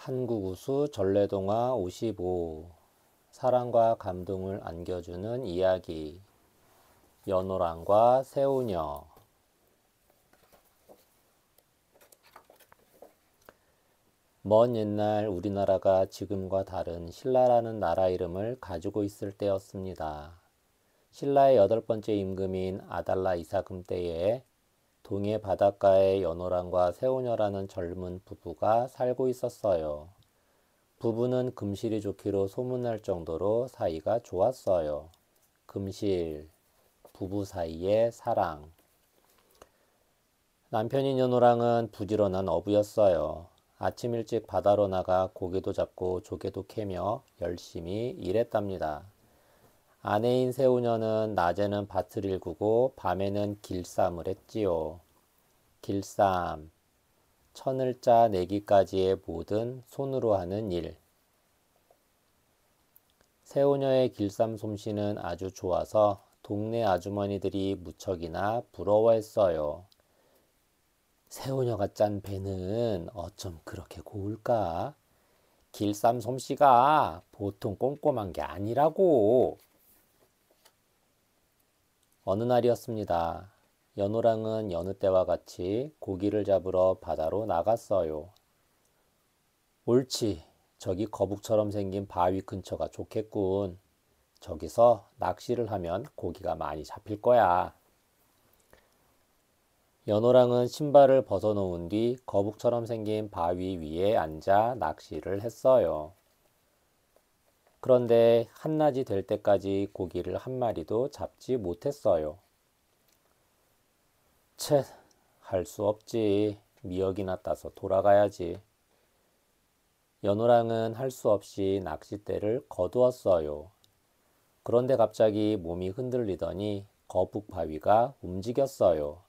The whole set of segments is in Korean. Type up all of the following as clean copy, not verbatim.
한국우수 전래동화 55 사랑과 감동을 안겨주는 이야기 연호랑과 새우녀. 먼 옛날 우리나라가 지금과 다른 신라라는 나라 이름을 가지고 있을 때였습니다. 신라의 8번째 임금인 아달라 이사금 때에 동해 바닷가에 연호랑과 새우녀라는 젊은 부부가 살고 있었어요. 부부는 금실이 좋기로 소문날 정도로 사이가 좋았어요. 금실, 부부 사이의 사랑. 남편인 연호랑은 부지런한 어부였어요. 아침 일찍 바다로 나가 고기도 잡고 조개도 캐며 열심히 일했답니다. 아내인 새우녀는 낮에는 밭을 일구고 밤에는 길쌈을 했지요. 길쌈, 천을 짜 내기까지의 모든 손으로 하는 일. 새우녀의 길쌈 솜씨는 아주 좋아서 동네 아주머니들이 무척이나 부러워했어요. 새우녀가 짠 배는 어쩜 그렇게 고울까? 길쌈 솜씨가 보통 꼼꼼한 게 아니라고. 어느 날이었습니다. 연호랑은 여느 때와 같이 고기를 잡으러 바다로 나갔어요. 옳지, 저기 거북처럼 생긴 바위 근처가 좋겠군. 저기서 낚시를 하면 고기가 많이 잡힐 거야. 연호랑은 신발을 벗어놓은 뒤 거북처럼 생긴 바위 위에 앉아 낚시를 했어요. 그런데 한낮이 될 때까지 고기를 한 마리도 잡지 못했어요. 쳇, 할 수 없지. 미역이나 따서 돌아가야지. 연호랑은 할 수 없이 낚싯대를 거두었어요. 그런데 갑자기 몸이 흔들리더니 거북바위가 움직였어요.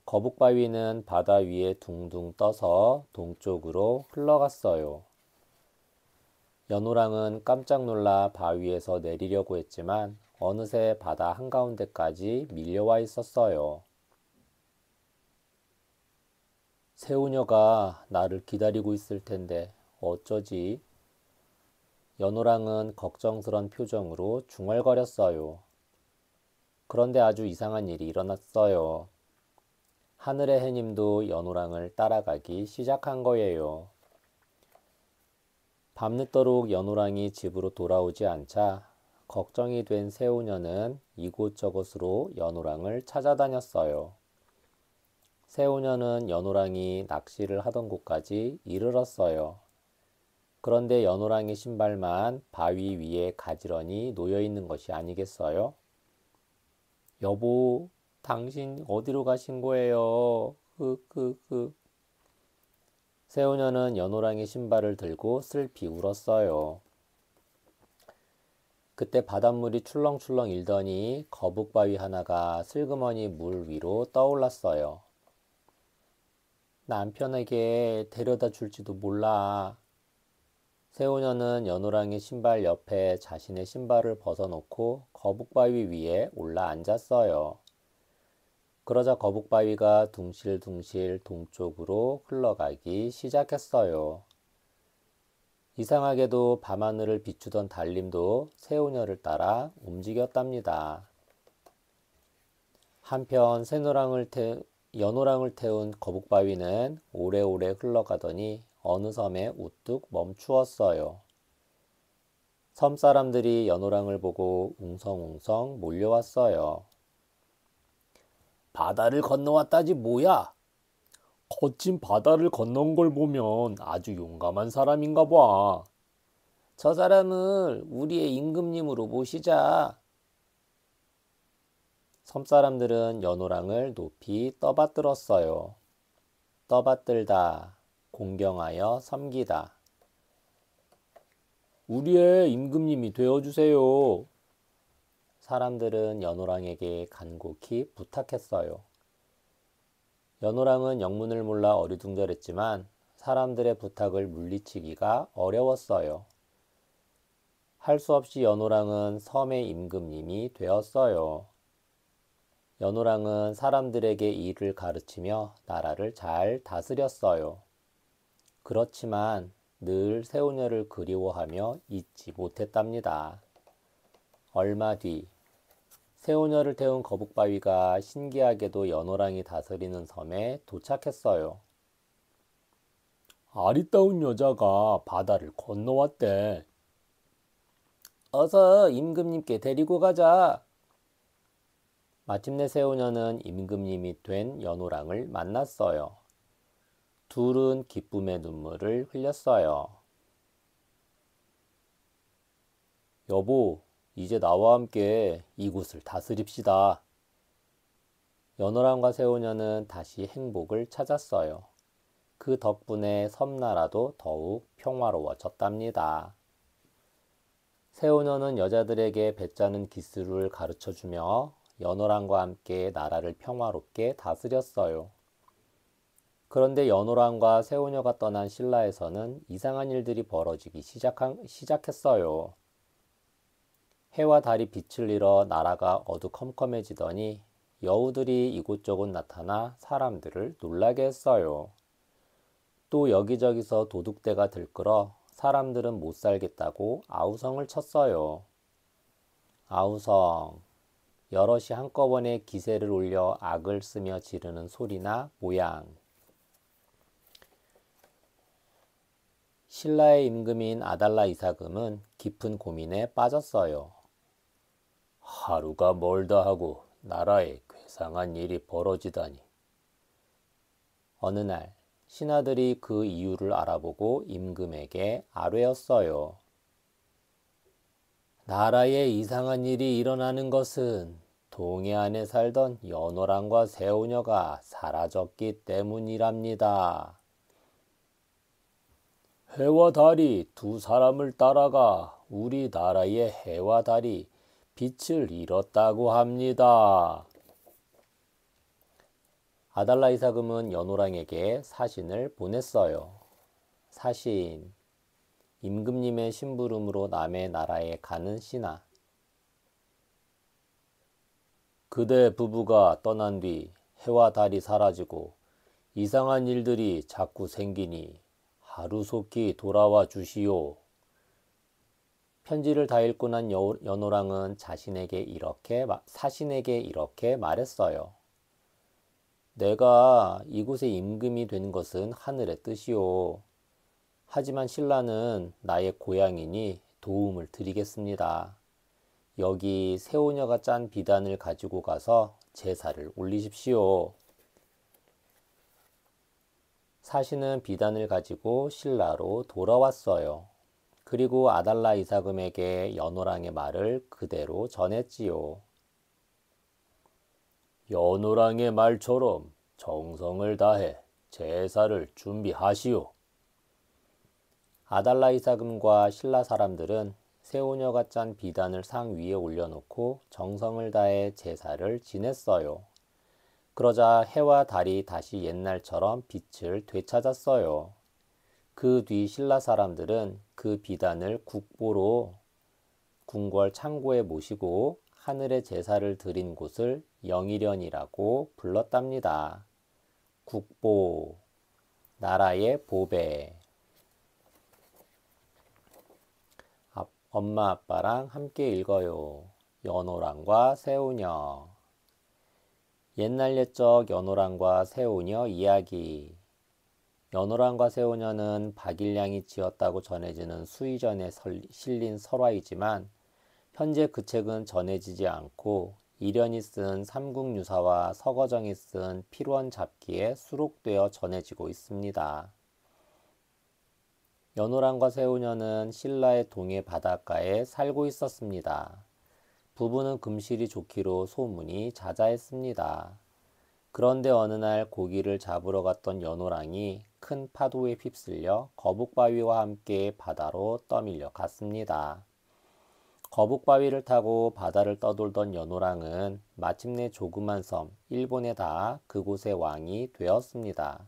거북바위는 바다 위에 둥둥 떠서 동쪽으로 흘러갔어요. 연호랑은 깜짝 놀라 바위에서 내리려고 했지만 어느새 바다 한가운데까지 밀려와 있었어요. 새우녀가 나를 기다리고 있을 텐데 어쩌지? 연호랑은 걱정스런 표정으로 중얼거렸어요. 그런데 아주 이상한 일이 일어났어요. 하늘의 해님도 연호랑을 따라가기 시작한 거예요. 밤늦도록 연호랑이 집으로 돌아오지 않자 걱정이 된 새우녀는 이곳저곳으로 연호랑을 찾아다녔어요. 새우녀는 연호랑이 낚시를 하던 곳까지 이르렀어요. 그런데 연호랑의 신발만 바위 위에 가지런히 놓여 있는 것이 아니겠어요? 여보, 당신 어디로 가신 거예요? 흑흑흑. 새우녀는 연호랑의 신발을 들고 슬피 울었어요. 그때 바닷물이 출렁출렁 일더니 거북바위 하나가 슬그머니 물 위로 떠올랐어요. 남편에게 데려다 줄지도 몰라. 새우녀는 연호랑의 신발 옆에 자신의 신발을 벗어놓고 거북바위 위에 올라 앉았어요. 그러자 거북바위가 둥실둥실 동쪽으로 흘러가기 시작했어요. 이상하게도 밤하늘을 비추던 달림도 새우녀를 따라 움직였답니다. 한편 연호랑을 태운 거북바위는 오래오래 흘러가더니 어느 섬에 우뚝 멈추었어요. 섬 사람들이 연호랑을 보고 웅성웅성 몰려왔어요. 바다를 건너왔다지 뭐야? 거친 바다를 건넌 걸 보면 아주 용감한 사람인가 봐. 저 사람을 우리의 임금님으로 모시자. 섬 사람들은 연호랑을 높이 떠받들었어요. 떠받들다, 공경하여 섬기다. 우리의 임금님이 되어주세요. 사람들은 연호랑에게 간곡히 부탁했어요. 연호랑은 영문을 몰라 어리둥절했지만 사람들의 부탁을 물리치기가 어려웠어요. 할 수 없이 연호랑은 섬의 임금님이 되었어요. 연호랑은 사람들에게 일을 가르치며 나라를 잘 다스렸어요. 그렇지만 늘 새우녀를 그리워하며 잊지 못했답니다. 얼마 뒤 새우녀를 태운 거북바위가 신기하게도 연호랑이 다스리는 섬에 도착했어요. 아리따운 여자가 바다를 건너왔대. 어서 임금님께 데리고 가자. 마침내 새우녀는 임금님이 된 연호랑을 만났어요. 둘은 기쁨의 눈물을 흘렸어요. 여보, 이제 나와 함께 이곳을 다스립시다. 연호랑과 새우녀는 다시 행복을 찾았어요. 그 덕분에 섬나라도 더욱 평화로워졌답니다. 새우녀는 여자들에게 배짜는 기술을 가르쳐주며 연호랑과 함께 나라를 평화롭게 다스렸어요. 그런데 연호랑과 새우녀가 떠난 신라에서는 이상한 일들이 벌어지기 시작했어요. 해와 달이 빛을 잃어 나라가 어두컴컴해지더니 여우들이 이곳저곳 나타나 사람들을 놀라게 했어요. 또 여기저기서 도둑대가 들끓어 사람들은 못 살겠다고 아우성을 쳤어요. 아우성, 여럿이 한꺼번에 기세를 올려 악을 쓰며 지르는 소리나 모양. 신라의 임금인 아달라 이사금은 깊은 고민에 빠졌어요. 하루가 멀다 하고 나라에 괴상한 일이 벌어지다니. 어느 날 신하들이 그 이유를 알아보고 임금에게 아뢰었어요. 나라에 이상한 일이 일어나는 것은 동해안에 살던 연호랑과 새우녀가 사라졌기 때문이랍니다. 해와 달이 두 사람을 따라가 우리 나라의 해와 달이 빛을 잃었다고 합니다. 아달라 이사금은 연호랑에게 사신을 보냈어요. 사신, 임금님의 심부름으로 남의 나라에 가는 신하. 그대 부부가 떠난 뒤 해와 달이 사라지고 이상한 일들이 자꾸 생기니 하루속히 돌아와 주시오. 편지를 다 읽고 난 연호랑은 사신에게 이렇게 말했어요. 내가 이곳의 임금이 된 것은 하늘의 뜻이오. 하지만 신라는 나의 고향이니 도움을 드리겠습니다. 여기 새우녀가 짠 비단을 가지고 가서 제사를 올리십시오. 사신은 비단을 가지고 신라로 돌아왔어요. 그리고 아달라 이사금에게 연호랑의 말을 그대로 전했지요. 연호랑의 말처럼 정성을 다해 제사를 준비하시오. 아달라 이사금과 신라 사람들은 새우녀가 짠 비단을 상 위에 올려놓고 정성을 다해 제사를 지냈어요. 그러자 해와 달이 다시 옛날처럼 빛을 되찾았어요. 그 뒤 신라 사람들은 그 비단을 국보로 궁궐 창고에 모시고 하늘의 제사를 드린 곳을 영일현이라고 불렀답니다. 국보, 나라의 보배. 엄마 아빠랑 함께 읽어요. 연호랑과 새우녀. 옛날 옛적 연호랑과 새우녀 이야기. 연호랑과 새우녀는 박일량이 지었다고 전해지는 수의전에 실린 설화이지만 현재 그 책은 전해지지 않고 일현이 쓴 삼국유사와 서거정이 쓴 필원 잡기에 수록되어 전해지고 있습니다. 연호랑과 새우녀는 신라의 동해 바닷가에 살고 있었습니다. 부부는 금실이 좋기로 소문이 자자했습니다. 그런데 어느 날 고기를 잡으러 갔던 연호랑이 큰 파도에 휩쓸려 거북바위와 함께 바다로 떠밀려 갔습니다. 거북바위를 타고 바다를 떠돌던 연호랑은 마침내 조그만 섬 일본에 닿아 그곳의 왕이 되었습니다.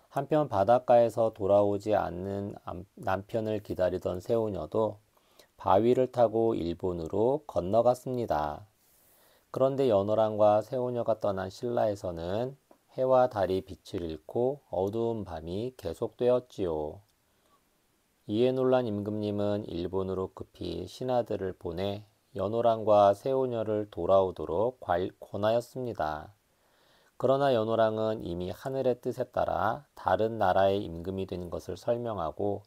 한편 바닷가에서 돌아오지 않는 남편을 기다리던 새우녀도 바위를 타고 일본으로 건너갔습니다. 그런데 연호랑과 새우녀가 떠난 신라에서는 해와 달이 빛을 잃고 어두운 밤이 계속되었지요. 이에 놀란 임금님은 일본으로 급히 신하들을 보내 연호랑과 세오녀를 돌아오도록 권하였습니다. 그러나 연호랑은 이미 하늘의 뜻에 따라 다른 나라의 임금이 된 것을 설명하고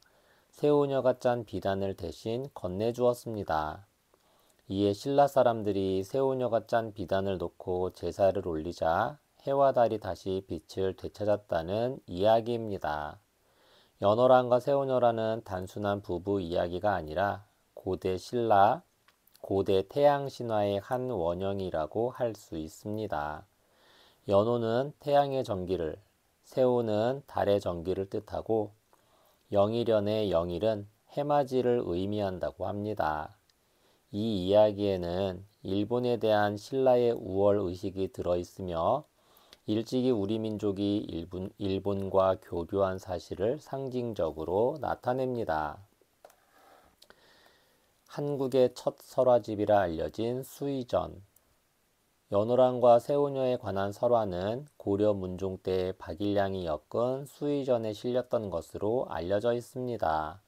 세오녀가 짠 비단을 대신 건네주었습니다. 이에 신라 사람들이 세오녀가 짠 비단을 놓고 제사를 올리자 해와 달이 다시 빛을 되찾았다는 이야기입니다. 연호랑과 세오녀라는 단순한 부부 이야기가 아니라 고대 신라, 고대 태양 신화의 한 원형이라고 할 수 있습니다. 연호는 태양의 전기를, 세오는 달의 전기를 뜻하고 영일연의 영일은 해맞이를 의미한다고 합니다. 이 이야기에는 일본에 대한 신라의 우월 의식이 들어있으며 일찍이 우리 민족이 일본과 교류한 사실을 상징적으로 나타냅니다. 한국의 첫 설화집이라 알려진 수의전. 연호랑과 세오녀에 관한 설화는 고려 문종 때 박일량이 엮은 수의전에 실렸던 것으로 알려져 있습니다.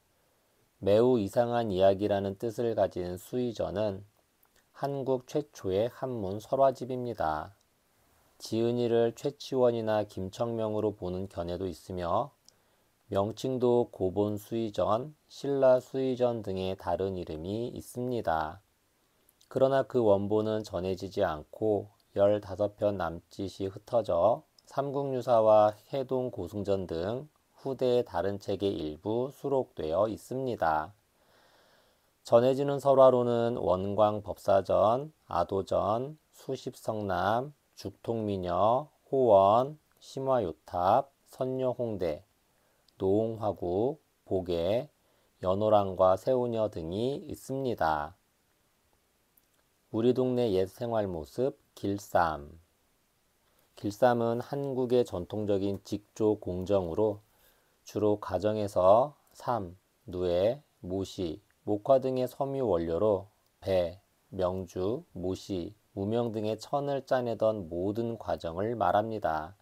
매우 이상한 이야기라는 뜻을 가진 수의전은 한국 최초의 한문 설화집입니다. 지은이를 최치원이나 김청명으로 보는 견해도 있으며 명칭도 고본 수의전, 신라 수의전 등의 다른 이름이 있습니다. 그러나 그 원본은 전해지지 않고 15편 남짓이 흩어져 삼국유사와 해동 고승전 등 후대의 다른 책의 일부 수록되어 있습니다. 전해지는 설화로는 원광법사전, 아도전, 수십성남, 죽통미녀, 호원, 심화요탑, 선녀홍대, 노홍화국, 보계, 연호랑과 세오녀 등이 있습니다. 우리 동네 옛 생활 모습 길쌈. 길쌈은 한국의 전통적인 직조 공정으로 주로 가정에서 삶, 누에, 모시, 목화 등의 섬유 원료로 배, 명주, 모시, 무명 등의 천을 짜내던 모든 과정을 말합니다.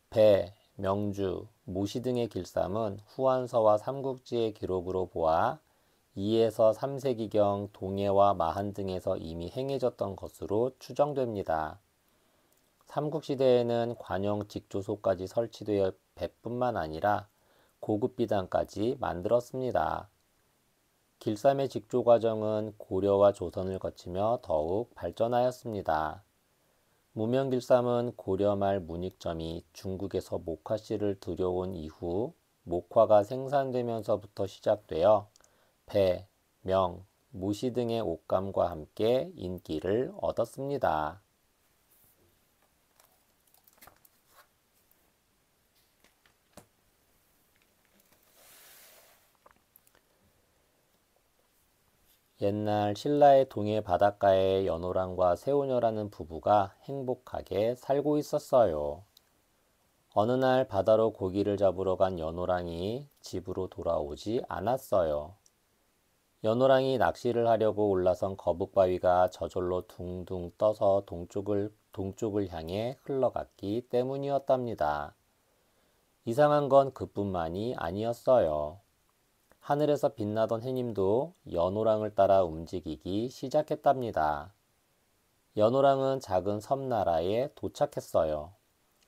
배, 명주, 모시 등의 길쌈은 후한서와 삼국지의 기록으로 보아 2에서 3세기경 동해와 마한 등에서 이미 행해졌던 것으로 추정됩니다. 삼국시대에는 관용 직조소까지 설치되어 배뿐만 아니라 고급 비단까지 만들었습니다. 길쌈의 직조 과정은 고려와 조선을 거치며 더욱 발전하였습니다. 무명길쌈은 고려 말 문익점이 중국에서 목화씨를 들여온 이후 목화가 생산되면서부터 시작되어 배, 명, 모시 등의 옷감과 함께 인기를 얻었습니다. 옛날 신라의 동해 바닷가에 연호랑과 세오녀라는 부부가 행복하게 살고 있었어요. 어느 날 바다로 고기를 잡으러 간 연호랑이 집으로 돌아오지 않았어요. 연호랑이 낚시를 하려고 올라선 거북바위가 저절로 둥둥 떠서 동쪽을 향해 흘러갔기 때문이었답니다. 이상한 건 그뿐만이 아니었어요. 하늘에서 빛나던 해님도 연호랑을 따라 움직이기 시작했답니다. 연호랑은 작은 섬나라에 도착했어요.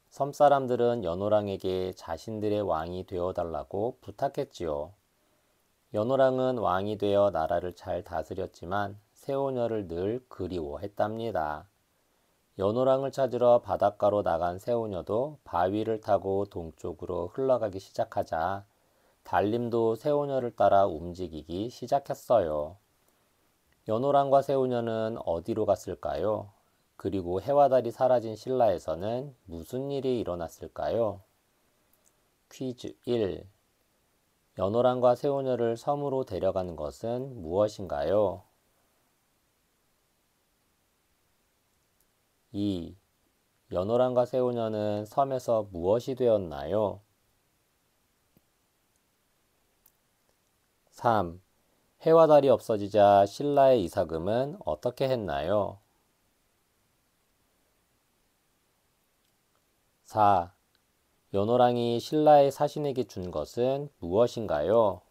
섬 사람들은 연호랑에게 자신들의 왕이 되어달라고 부탁했지요. 연호랑은 왕이 되어 나라를 잘 다스렸지만 세오녀를 늘 그리워했답니다. 연호랑을 찾으러 바닷가로 나간 세오녀도 바위를 타고 동쪽으로 흘러가기 시작하자 달림도 세오녀를 따라 움직이기 시작했어요. 연호랑과 세오녀는 어디로 갔을까요? 그리고 해와 달이 사라진 신라에서는 무슨 일이 일어났을까요? 퀴즈 1. 연호랑과 세오녀를 섬으로 데려가는 것은 무엇인가요? 2. 연호랑과 세오녀는 섬에서 무엇이 되었나요? 3. 해와 달이 없어지자 신라의 이사금은 어떻게 했나요? 4. 연호랑이 신라의 사신에게 준 것은 무엇인가요?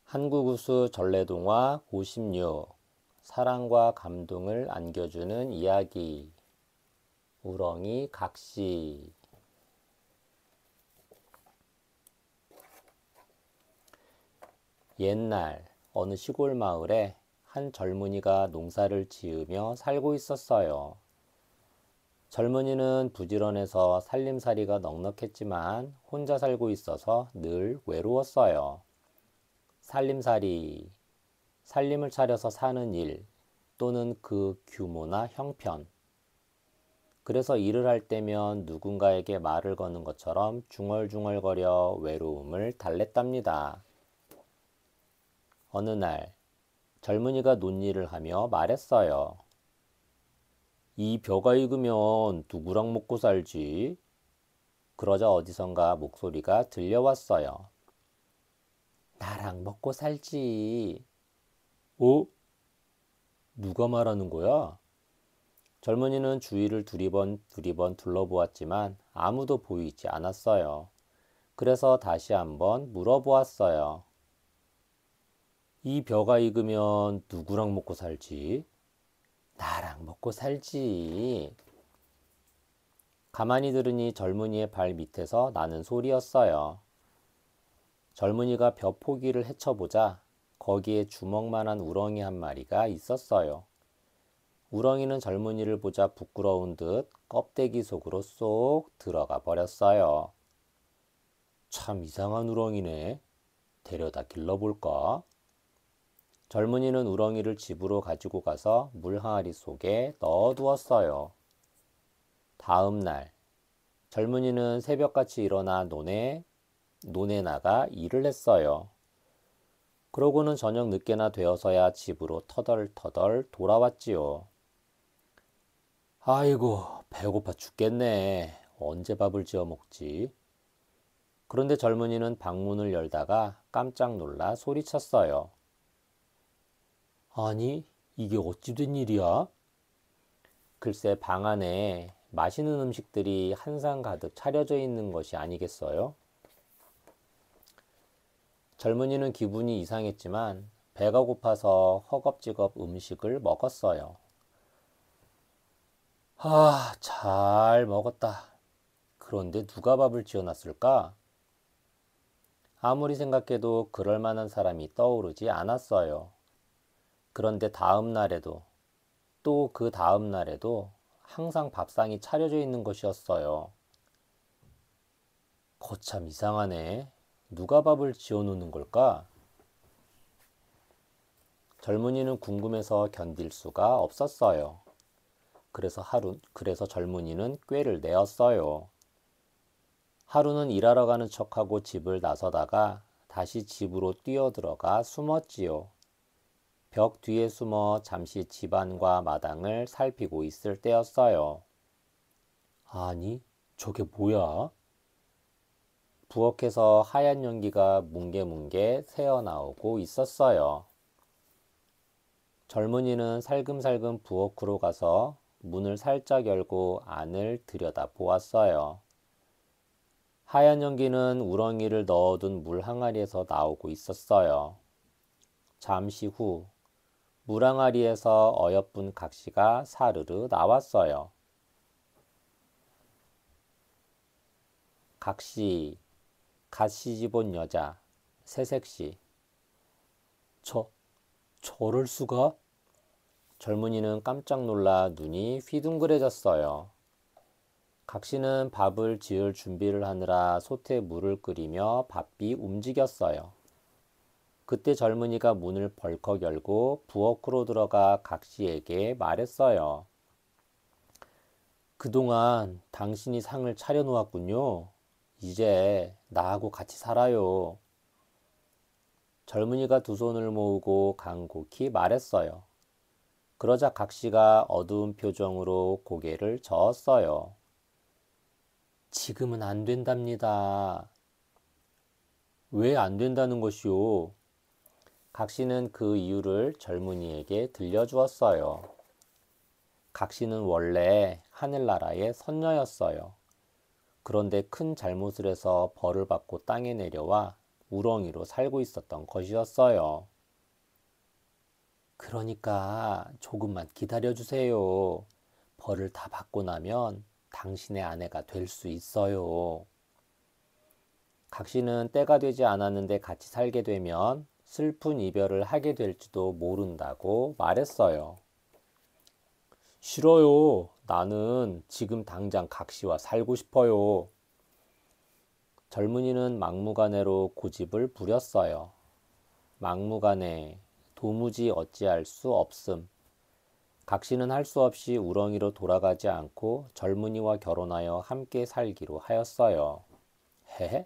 한국우수 전래동화 56. 사랑과 감동을 안겨주는 이야기. 우렁이 각시. 옛날 어느 시골 마을에 한 젊은이가 농사를 지으며 살고 있었어요. 젊은이는 부지런해서 살림살이가 넉넉했지만 혼자 살고 있어서 늘 외로웠어요. 살림살이, 살림을 차려서 사는 일 또는 그 규모나 형편. 그래서 일을 할 때면 누군가에게 말을 거는 것처럼 중얼중얼거려 외로움을 달랬답니다. 어느 날 젊은이가 논일을 하며 말했어요. 이 벼가 익으면 누구랑 먹고 살지? 그러자 어디선가 목소리가 들려왔어요. 나랑 먹고 살지. 어? 누가 말하는 거야? 젊은이는 주위를 두리번 둘러보았지만 아무도 보이지 않았어요. 그래서 다시 한번 물어보았어요. 이 벼가 익으면 누구랑 먹고 살지? 나랑 먹고 살지. 가만히 들으니 젊은이의 발 밑에서 나는 소리였어요. 젊은이가 벼 포기를 헤쳐보자 거기에 주먹만한 우렁이 한 마리가 있었어요. 우렁이는 젊은이를 보자 부끄러운 듯 껍데기 속으로 쏙 들어가 버렸어요. 참 이상한 우렁이네. 데려다 길러볼까? 젊은이는 우렁이를 집으로 가지고 가서 물 항아리 속에 넣어두었어요. 다음 날 젊은이는 새벽같이 일어나 논에 나가 일을 했어요. 그러고는 저녁 늦게나 되어서야 집으로 터덜터덜 돌아왔지요. 아이고 배고파 죽겠네. 언제 밥을 지어 먹지? 그런데 젊은이는 방문을 열다가 깜짝 놀라 소리쳤어요. 아니, 이게 어찌 된 일이야? 글쎄 방 안에 맛있는 음식들이 한상 가득 차려져 있는 것이 아니겠어요? 젊은이는 기분이 이상했지만 배가 고파서 허겁지겁 음식을 먹었어요. 아, 잘 먹었다. 그런데 누가 밥을 지어놨을까? 아무리 생각해도 그럴 만한 사람이 떠오르지 않았어요. 그런데 다음 날에도 또 그 다음 날에도 항상 밥상이 차려져 있는 것이었어요. 거참 이상하네. 누가 밥을 지어놓는 걸까? 젊은이는 궁금해서 견딜 수가 없었어요. 그래서 젊은이는 꾀를 내었어요. 하루는 일하러 가는 척하고 집을 나서다가 다시 집으로 뛰어들어가 숨었지요. 벽 뒤에 숨어 잠시 집안과 마당을 살피고 있을 때였어요. 아니, 저게 뭐야? 부엌에서 하얀 연기가 뭉게뭉게 새어나오고 있었어요. 젊은이는 살금살금 부엌으로 가서 문을 살짝 열고 안을 들여다 보았어요. 하얀 연기는 우렁이를 넣어둔 물 항아리에서 나오고 있었어요. 잠시 후 물 항아리에서 어여쁜 각시가 사르르 나왔어요. 각시, 갓 시집온 여자, 새색시. 저럴 수가? 젊은이는 깜짝 놀라 눈이 휘둥그레졌어요. 각시는 밥을 지을 준비를 하느라 솥에 물을 끓이며 바삐 움직였어요. 그때 젊은이가 문을 벌컥 열고 부엌으로 들어가 각시에게 말했어요. 그동안 당신이 상을 차려놓았군요. 이제 나하고 같이 살아요. 젊은이가 두 손을 모으고 간곡히 말했어요. 그러자 각시가 어두운 표정으로 고개를 저었어요. 지금은 안 된답니다. 왜 안 된다는 것이오? 각시는 그 이유를 젊은이에게 들려주었어요. 각시는 원래 하늘나라의 선녀였어요. 그런데 큰 잘못을 해서 벌을 받고 땅에 내려와 우렁이로 살고 있었던 것이었어요. 그러니까 조금만 기다려주세요. 벌을 다 받고 나면 당신의 아내가 될 수 있어요. 각시는 때가 되지 않았는데 같이 살게 되면 슬픈 이별을 하게 될지도 모른다고 말했어요. 싫어요. 나는 지금 당장 각시와 살고 싶어요. 젊은이는 막무가내로 고집을 부렸어요. 막무가내, 도무지 어찌할 수 없음. 각시는 할 수 없이 우렁이로 돌아가지 않고 젊은이와 결혼하여 함께 살기로 하였어요. 헤헤,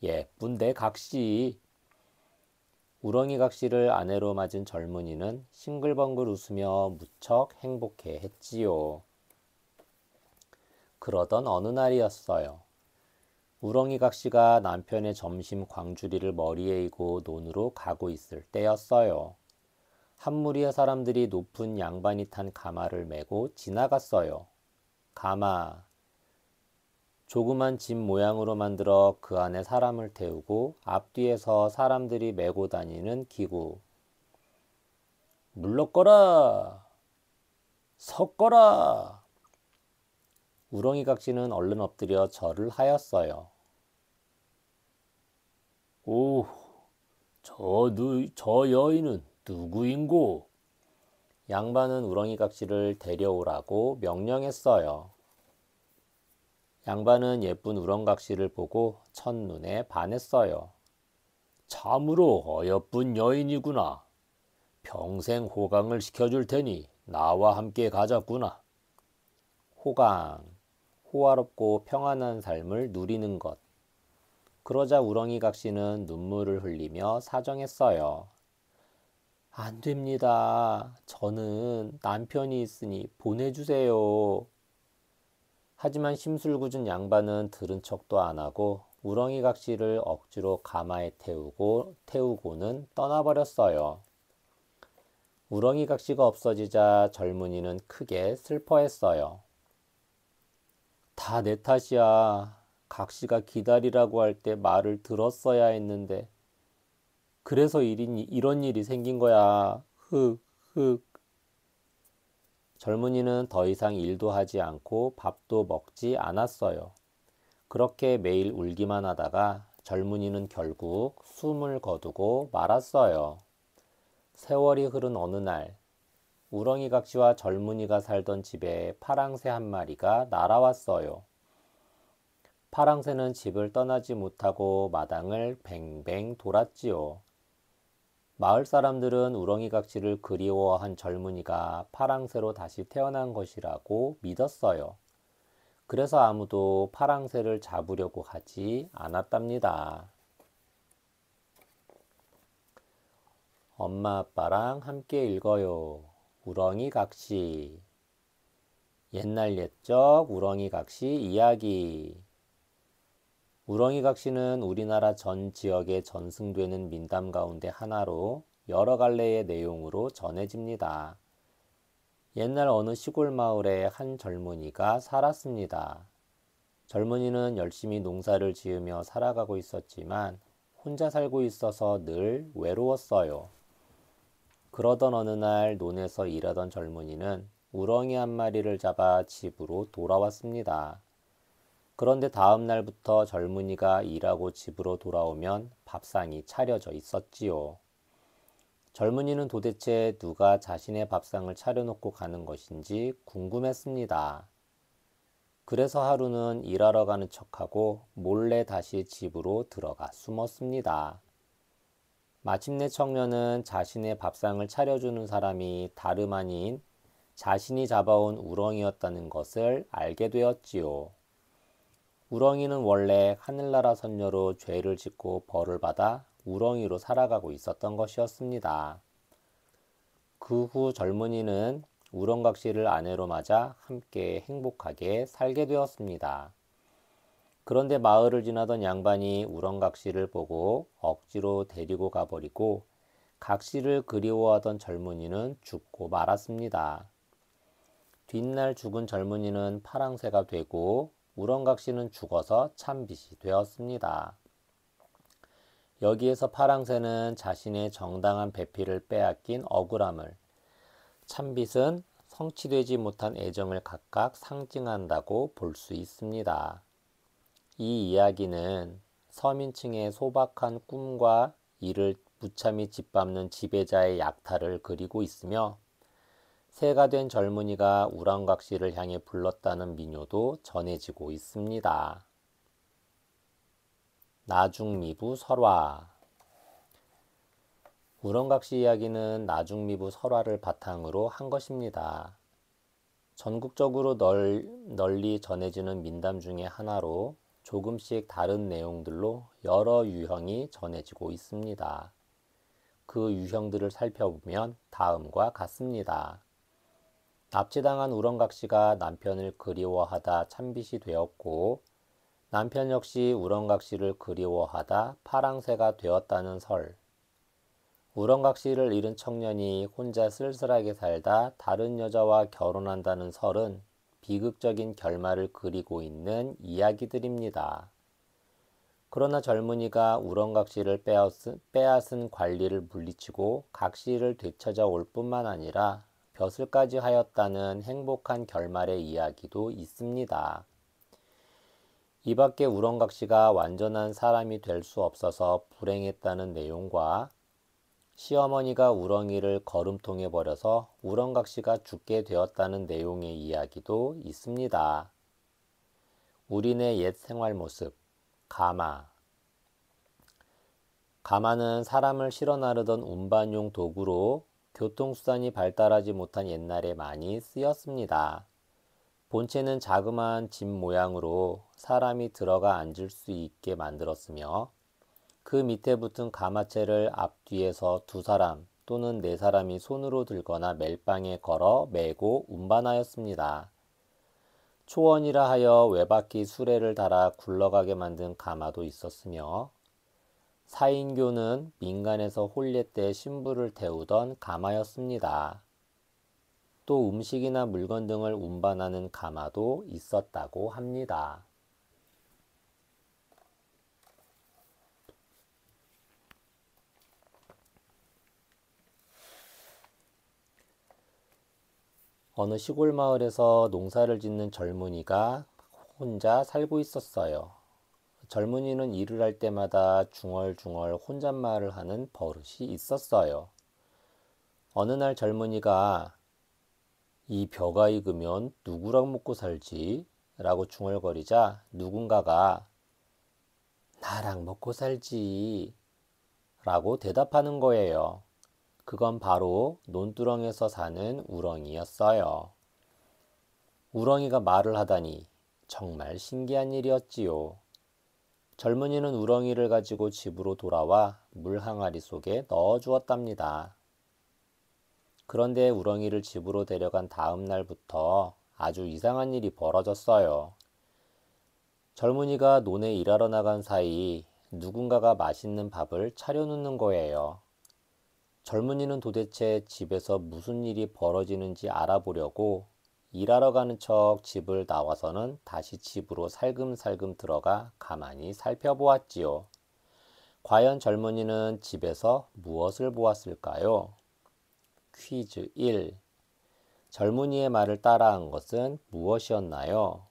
예쁜데 각시. 우렁이 각시를 아내로 맞은 젊은이는 싱글벙글 웃으며 무척 행복해 했지요. 그러던 어느 날이었어요. 우렁이 각시가 남편의 점심 광주리를 머리에 이고 논으로 가고 있을 때였어요. 한 무리의 사람들이 높은 양반이 탄 가마를 메고 지나갔어요. 가마, 조그만 집 모양으로 만들어 그 안에 사람을 태우고 앞뒤에서 사람들이 메고 다니는 기구. 물러거라! 섰거라! 우렁이 각시는 얼른 엎드려 절을 하였어요. 오, 저 여인은 누구인고? 양반은 우렁이 각시를 데려오라고 명령했어요. 양반은 예쁜 우렁각시를 보고 첫눈에 반했어요. 참으로 어여쁜 여인이구나. 평생 호강을 시켜줄 테니 나와 함께 가자꾸나. 호강, 호화롭고 평안한 삶을 누리는 것. 그러자 우렁이 각시는 눈물을 흘리며 사정했어요. 안 됩니다. 저는 남편이 있으니 보내주세요. 하지만 심술궂은 양반은 들은 척도 안 하고 우렁이 각시를 억지로 가마에 태우고는 떠나버렸어요. 우렁이 각시가 없어지자 젊은이는 크게 슬퍼했어요. 다 내 탓이야. 각시가 기다리라고 할 때 말을 들었어야 했는데 그래서 이런 일이 생긴 거야. 흑, 흑. 젊은이는 더 이상 일도 하지 않고 밥도 먹지 않았어요. 그렇게 매일 울기만 하다가 젊은이는 결국 숨을 거두고 말았어요. 세월이 흐른 어느 날, 우렁이 각시와 젊은이가 살던 집에 파랑새 한 마리가 날아왔어요. 파랑새는 집을 떠나지 못하고 마당을 뱅뱅 돌았지요. 마을 사람들은 우렁이 각시를 그리워한 젊은이가 파랑새로 다시 태어난 것이라고 믿었어요. 그래서 아무도 파랑새를 잡으려고 하지 않았답니다. 엄마 아빠랑 함께 읽어요. 우렁이 각시. 옛날 옛적 우렁이 각시 이야기. 우렁이 각시는 우리나라 전 지역에 전승되는 민담 가운데 하나로 여러 갈래의 내용으로 전해집니다. 옛날 어느 시골 마을에 한 젊은이가 살았습니다. 젊은이는 열심히 농사를 지으며 살아가고 있었지만 혼자 살고 있어서 늘 외로웠어요. 그러던 어느 날 논에서 일하던 젊은이는 우렁이 한 마리를 잡아 집으로 돌아왔습니다. 그런데 다음 날부터 젊은이가 일하고 집으로 돌아오면 밥상이 차려져 있었지요. 젊은이는 도대체 누가 자신의 밥상을 차려놓고 가는 것인지 궁금했습니다. 그래서 하루는 일하러 가는 척하고 몰래 다시 집으로 들어가 숨었습니다. 마침내 청년은 자신의 밥상을 차려주는 사람이 다름 아닌 자신이 잡아온 우렁이였다는 것을 알게 되었지요. 우렁이는 원래 하늘나라 선녀로 죄를 짓고 벌을 받아 우렁이로 살아가고 있었던 것이었습니다. 그 후 젊은이는 우렁각시를 아내로 맞아 함께 행복하게 살게 되었습니다. 그런데 마을을 지나던 양반이 우렁각시를 보고 억지로 데리고 가버리고 각시를 그리워하던 젊은이는 죽고 말았습니다. 뒷날 죽은 젊은이는 파랑새가 되고 우렁각시는 죽어서 참빗이 되었습니다. 여기에서 파랑새는 자신의 정당한 배필을 빼앗긴 억울함을, 참빗은 성취되지 못한 애정을 각각 상징한다고 볼 수 있습니다. 이 이야기는 서민층의 소박한 꿈과 이를 무참히 짓밟는 지배자의 약탈을 그리고 있으며 새가 된 젊은이가 우렁각시를 향해 불렀다는 민요도 전해지고 있습니다. 나중미부 설화. 우렁각시 이야기는 나중미부 설화를 바탕으로 한 것입니다. 전국적으로 널리 전해지는 민담 중의 하나로 조금씩 다른 내용들로 여러 유형이 전해지고 있습니다. 그 유형들을 살펴보면 다음과 같습니다. 납치당한 우렁각시가 남편을 그리워하다 참빗이 되었고 남편 역시 우렁각시를 그리워하다 파랑새가 되었다는 설. 우렁각시를 잃은 청년이 혼자 쓸쓸하게 살다 다른 여자와 결혼한다는 설은 비극적인 결말을 그리고 있는 이야기들입니다. 그러나 젊은이가 우렁각시를 빼앗은 관리를 물리치고 각시를 되찾아 올 뿐만 아니라 벼슬까지 하였다는 행복한 결말의 이야기도 있습니다. 이 밖에 우렁각시가 완전한 사람이 될 수 없어서 불행했다는 내용과 시어머니가 우렁이를 거름통에 버려서 우렁각시가 죽게 되었다는 내용의 이야기도 있습니다. 우리네 옛 생활 모습, 가마. 가마는 사람을 실어 나르던 운반용 도구로 교통수단이 발달하지 못한 옛날에 많이 쓰였습니다. 본체는 자그마한 집 모양으로 사람이 들어가 앉을 수 있게 만들었으며 그 밑에 붙은 가마채를 앞뒤에서 두 사람 또는 네 사람이 손으로 들거나 멜빵에 걸어 메고 운반하였습니다. 초원이라 하여 외바퀴 수레를 달아 굴러가게 만든 가마도 있었으며 사인교는 민간에서 혼례 때 신부를 태우던 가마였습니다. 또 음식이나 물건 등을 운반하는 가마도 있었다고 합니다. 어느 시골 마을에서 농사를 짓는 젊은이가 혼자 살고 있었어요. 젊은이는 일을 할 때마다 중얼중얼 혼잣말을 하는 버릇이 있었어요. 어느 날 젊은이가 이 벼가 익으면 누구랑 먹고 살지? 라고 중얼거리자 누군가가 나랑 먹고 살지 라고 대답하는 거예요. 그건 바로 논두렁에서 사는 우렁이였어요. 우렁이가 말을 하다니 정말 신기한 일이었지요. 젊은이는 우렁이를 가지고 집으로 돌아와 물 항아리 속에 넣어 주었답니다. 그런데 우렁이를 집으로 데려간 다음 날부터 아주 이상한 일이 벌어졌어요. 젊은이가 논에 일하러 나간 사이 누군가가 맛있는 밥을 차려놓는 거예요. 젊은이는 도대체 집에서 무슨 일이 벌어지는지 알아보려고 일하러 가는 척 집을 나와서는 다시 집으로 살금살금 들어가 가만히 살펴보았지요. 과연 젊은이는 집에서 무엇을 보았을까요? 퀴즈 1. 젊은이의 말을 따라한 것은 무엇이었나요?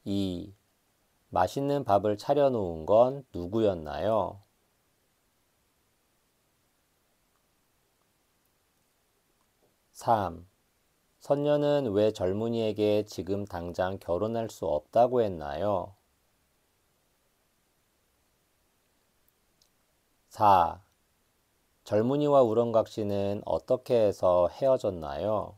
2. 맛있는 밥을 차려놓은 건 누구였나요? 3. 선녀는 왜 젊은이에게 지금 당장 결혼할 수 없다고 했나요? 4. 젊은이와 우렁각시는 어떻게 해서 헤어졌나요?